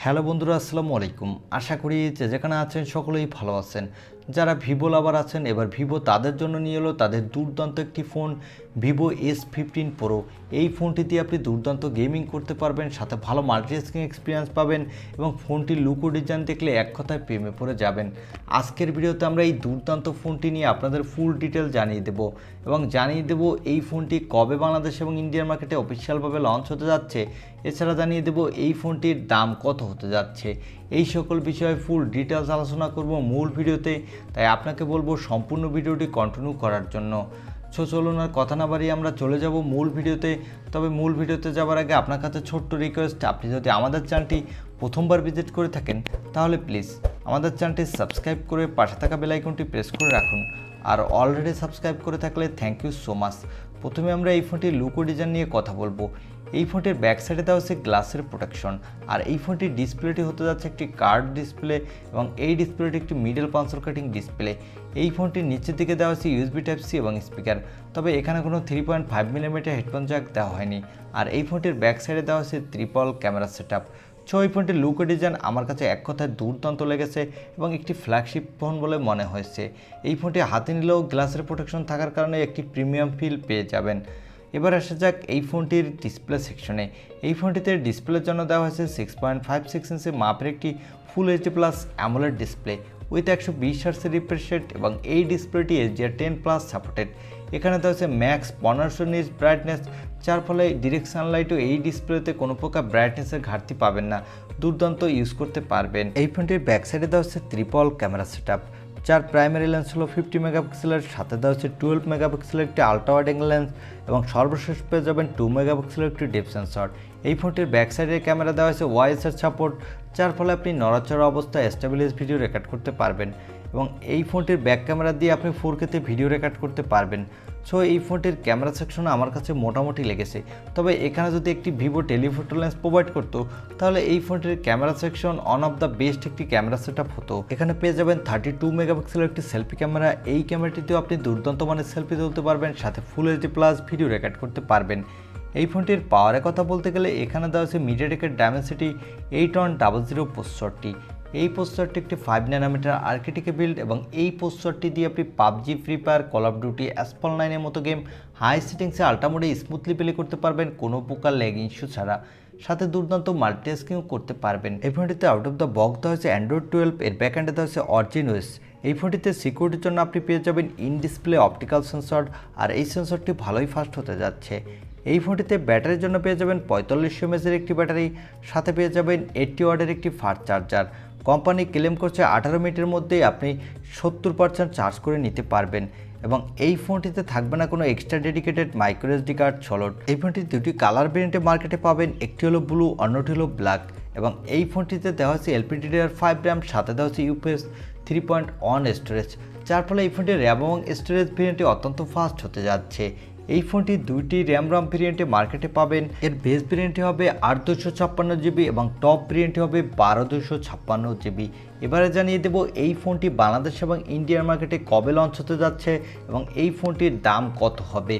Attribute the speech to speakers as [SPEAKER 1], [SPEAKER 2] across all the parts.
[SPEAKER 1] Hello বন্ধুরা, আসসালামু আলাইকুম। আশা করি যে যেখানে আছেন সকলেই ভালো আছেন। যারা ভিভো লাভার আছেন, এবার ভিভো তাদের জন্য নিয়ে এলো তাদের দুর্দান্ত একটি ফোন ভিভো S15 প্রো। এই ফোনটি দিয়ে আপনি দুর্দান্ত গেমিং করতে পারবেন, সাথে ভালো মাল্টিটাস্কিং এক্সপিরিয়েন্স পাবেন এবং ফোনটির লুক ও ডিজাইন দেখলে এক কথায় প্রেমে পড়ে যাবেন। আজকের ভিডিওতে আমরা এই দুর্দান্ত ফোনটি নিয়ে আপনাদের ফুল ডিটেল জানিয়ে দেব এবং জানিয়ে দেব এই ফোনটি কবে বাংলাদেশ এবং ইন্ডিয়ান মার্কেটে অফিসিয়ালভাবে লঞ্চ হতে যাচ্ছে। এছাড়া জানিয়ে দেব এই ফোনটির দাম কত হতে যাচ্ছে। এই সকল বিষয়ে ফুল ডিটেলস আলোচনা করব মূল ভিডিওতে, তাই আপনাকে বলবো সম্পূর্ণ ভিডিওটি কন্টিনিউ করার জন্য। চলুন আর কথা না বাড়িয়ে আমরা চলে যাব মূল ভিডিওতে। তবে মূল ভিডিওতে যাওয়ার আগে আপনার কাছে ছোট্ট রিকোয়েস্ট, আপনি যদি আমাদের চ্যানেলটি প্রথমবার ভিজিট করে থাকেন তাহলে প্লিজ আমাদের চ্যানেলটি সাবস্ক্রাইব করে পাশে থাকা বেল আইকনটি প্রেস করে রাখুন। আর অলরেডি সাবস্ক্রাইব করে থাকলে থ্যাংক ইউ সো মাচ। প্রথমে আমরা এই ফোনটির লুক ও ডিজাইন নিয়ে কথা বলবো। এই ফোনটির ব্যাক সাইডে দেওয়া হচ্ছে গ্লাসের প্রোটেকশন, আর এই ফোনটির ডিসপ্লেটি হতে যাচ্ছে একটি কার্ভ ডিসপ্লে এবং এই ডিসপ্লেটি একটি মিডল পাঞ্চর কাটিং ডিসপ্লে। এই ফোনটির নিচের দিকে দেওয়া হচ্ছে USB Type-C এবং স্পিকার, তবে এখানে কোনো 3.5mm হেডফোন জ্যাক দেওয়া হয়নি। আর এই ফোনটির ব্যাক সাইডে দেওয়া হচ্ছে ট্রিপল ক্যামেরা সেটআপ। এই ফোনটির লুক ও ডিজাইন আমার কাছে এক কথায় দুর্দান্ত লেগেছে এবং একটি ফ্ল্যাগশিপ ফোন বলে মনে হয়েছে। এই ফোনটি হাতে নিলেও গ্লাসের প্রোটেকশন থাকার কারণে একটি প্রিমিয়াম ফিল পেয়ে যাবেন। এবার আসা যাক এই ফোনটির ডিসপ্লে সেকশনে। এই ফোনটিতে ডিসপ্লের জন্য দেওয়া হয়েছে 6.56 ইঞ্চি মাপের একটি full HD+ AMOLED display with 120 হার্টজের রিফ্রেশ রেট এবং এই ডিসপ্লেটি HDR10+ সাপোর্টেড। এখানে দেওয়া হচ্ছে ম্যাক্স 1500 নিটস ব্রাইটনেস, যার ফলে ডিরেক্ট সানলাইটও এই ডিসপ্লেতে কোনো প্রকার ব্রাইটনেসের ঘাটতি পাবেন না, দুর্দান্ত ইউজ করতে পারবেন। এই ফোনটির ব্যাক সাইডে দেওয়া হচ্ছে ট্রিপল ক্যামেরা সেটআপ, যার প্রাইমারি লেন্স হলো 50 মেগাপিক্সেলের, সাথে দেওয়া হচ্ছে 12 মেগাপিক্সেলের একটি আলট্রা ওয়াইড অ্যাঙ্গেল লেন্স এবং সর্বশেষ পেয়ে যাবেন 2 মেগাপিক্সেলের একটি ডেপথ সেন্সর। এই ফোনটির ব্যাক সাইডের ক্যামেরা দেওয়া হয়েছে ওয়াইএসআর সাপোর্ট, যার ফলে আপনি নড়াচড়া অবস্থায় স্টেবিলাইজ ভিডিও রেকর্ড করতে পারবেন এবং এই ফোনটির ব্যাক ক্যামেরা দিয়ে আপনি 4K-তে ভিডিও রেকর্ড করতে পারবেন। এই ফোনটির ক্যামেরা সেকশনে আমার কাছে মোটামুটি লেগেছে, তবে এখানে যদি একটি ভিভো টেলিফোটো লেন্স প্রোভাইড করতো তাহলে এই ফোনটির camera section on of the best একটি ক্যামেরা সেটআপ হতো। এখানে পেয়ে যাবেন 32 মেগাপিক্সেলের একটি সেলফি ক্যামেরা। এই ক্যামেরাটিতেও আপনি দুর্দান্ত মানের সেলফি তুলতে পারবেন, সাথে ফুল HD+ ভিডিও রেকর্ড করতে পারবেন। এই ফোনটির পাওয়ারের কথা বলতে গেলে এখানে দেওয়া হচ্ছে মিডিয়াটেকের ডায়মেনসিটি 8100 প্রসেসরটি। এই প্রসেসরটি একটি 5nm আর্কিটেক্টে বিল্ড এবং এই প্রসেসরটি দিয়ে আপনি PUBG, free fire, call of duty, asphalt 9-এর মতো গেম হাই সেটিংসে আল্ট্রা মোডে স্মুথলি প্লে করতে পারবেন কোনো প্রকার ল্যাগ ইস্যু ছাড়া, সাথে দুর্দান্ত মাল্টিটাস্কিং করতে পারবেন। এই ফোনটিতে আউট অফ দ্য বক্স দেওয়া হয়েছে Android 12, এর ব্যাকএন্ডে দেওয়া হয়েছে Origin OS। এই ফোনটিতে সিকিউরিটির জন্য আপনি পেয়ে যাবেন ইন ডিসপ্লে অপটিক্যাল সেন্সর, আর এই সেন্সরটি ভালোই ফাস্ট হতে যাচ্ছে। এই ফোনটিতে ব্যাটারির জন্য পেয়ে যাবেন 4500 mAh একটি ব্যাটারি, সাথে পেয়ে যাবেন 80 ওয়াটের একটি ফাস্ট চার্জার। কোম্পানি ক্লেম করছে 18 মিনিটের মধ্যেই আপনি 70% চার্জ করে নিতে পারবেন এবং এই ফোনটিতে থাকবে না কোনো extra dedicated micro SD card slot. এই ফোনটি দুটি কালার ভেরিয়েন্টে মার্কেটে পাবেন, একটি হলো ব্লু, অন্যটি হলো ব্ল্যাক এবং এই ফোনটিতে দেওয়া হচ্ছে LPDDR5 RAM, সাথে দেওয়া হচ্ছে UFS 3.1 স্টোরেজ, যার ফলে এই ফোনটির র্যাম এবং স্টোরেজ ভেরিয়েন্টটি অত্যন্ত ফাস্ট হতে যাচ্ছে। এই ফোনটি দুইটি র্যাম ভেরিয়েন্টে মার্কেটে পাবেন। এর বেস ভেরিয়েন্টটি হবে 8256 GB এবং টপ ভেরিয়েন্টটি হবে 12256 GB। এবারে জানিয়ে দেব এই ফোনটি বাংলাদেশ এবং ইন্ডিয়ান মার্কেটে কবে লঞ্চ হতে যাচ্ছে এবং এই ফোনটির দাম কত হবে।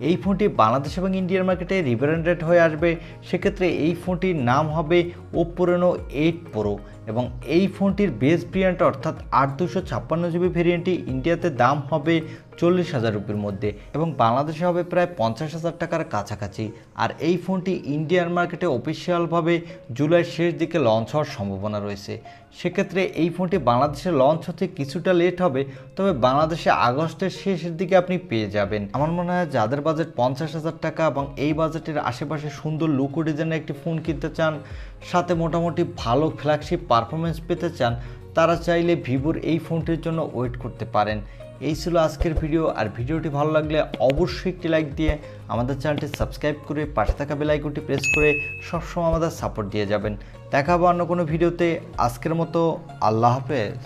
[SPEAKER 1] এই ফোনটি বাংলাদেশ এবং ইন্ডিয়ান মার্কেটে রিব্র্যান্ডেড হয়ে আসবে, সেক্ষেত্রে এই ফোনটির নাম হবে Oppo Reno 8 Pro এবং এই ফোনটির বেস ভেরিয়েন্ট অর্থাৎ 8256 GB ভেরিয়েন্টটি ইন্ডিয়াতে দাম হবে 40,000 রুপির মধ্যে এবং বাংলাদেশে হবে প্রায় 50,000 টাকার কাছাকাছি। আর এই ফোনটি ইন্ডিয়ান মার্কেটে অফিসিয়ালভাবে জুলাইয়ের শেষ দিকে লঞ্চ হওয়ার সম্ভাবনা রয়েছে। সেক্ষেত্রে এই ফোনটি বাংলাদেশে লঞ্চ হতে কিছুটা লেট হবে, তবে বাংলাদেশে আগস্টের শেষের দিকে আপনি পেয়ে যাবেন। আমার মনে হয় যাদের বাজেট 50,000 টাকা এবং এই বাজেটের আশেপাশে সুন্দর লুক ও ডিজাইনের একটি ফোন কিনতে চান, সাথে মোটামুটি ভালো ফ্ল্যাগশিপ পারফরমেন্স পেতে চান, তারা চাইলে ভিভোর এই ফোনটির জন্য ওয়েট করতে পারেন। এই ছিল আজকের ভিডিও, আর ভিডিওটি ভালো লাগলে অবশ্যই একটি লাইক দিয়ে আমাদের চ্যানেলটি সাবস্ক্রাইব করে পাশে থাকা বেল আইকনটি প্রেস করে সবসময় আমাদের সাপোর্ট দিয়ে যাবেন। দেখা হবে অন্য কোনো ভিডিওতে। আজকের মতো আল্লাহ হাফেজ।